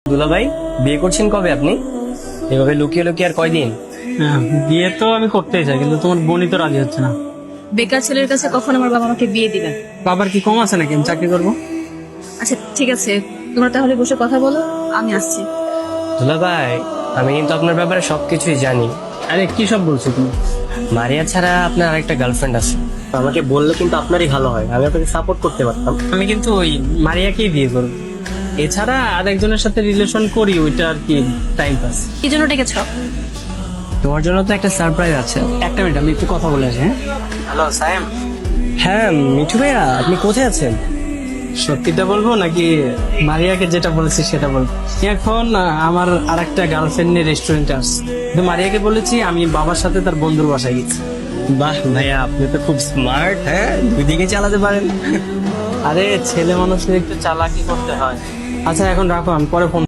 দুলাভাই, বিয়ে করছেন কবে আপনি? এভাবে লুকিয়ে লুকিয়ে আর কয়দিন? হ্যাঁ, বিয়ে তো আমি করতেই চাই, কিন্তু তোমার বোনই তো রাজি হচ্ছে না। বেকার ছেলের কাছে কখন আমার বাবা আমাকে বিয়ে দিবেন? বাবার কি কম আছে নাকি আমি চাকরি করবো? আচ্ছা ঠিক আছে, তোমরা তাহলে বসে কথা বলো, আমি আসছি। দুলাভাই, আমি কিন্তু আপনার ব্যাপারে সবকিছুই জানি। আরে কি সব বলছো তুমি? মারিয়া ছাড়া আপনার আরেকটা গার্লফ্রেন্ড আছে। আমাকে বললে কিন্তু আপনারই ভালো হয়, আমি আপনাকে সাপোর্ট করতে পারতাম। আমি কিন্তু ওই মারিয়াকেই বিয়ে করবো। এছাড়া আর একজনের সাথে রিলেশন করি, ওইটা আর কি টাইম পাস। কি জন্য ডেকেছ? তোমার জন্য তো একটা সারপ্রাইজ আছে। একটা মিনিট, আমি একটু কথা বলে আসি। হ্যাঁ, হ্যালো সায়েম। হ্যাঁ মিঠু ভাইয়া, আপনি কোথায় আছেন? সত্যিটা বলবো নাকি মারিয়াকে যেটা বলেছি সেটা বলবো? এখন আমার আর একটা গার্লফ্রেন্ড নিয়ে রেস্টুরেন্টে আসছে, কিন্তু মারিয়াকে বলেছি আমি বাবার সাথে তার বন্ধুর বাসায় গেছি। বাহ ভাইয়া, আপনি তো খুব স্মার্ট। হ্যাঁ, দুই দিকে চালাতে পারেন। আরে ছেলে মানুষের একটু চালাকি করতে হয়। আচ্ছা এখন রাখো, আমি পরে ফোন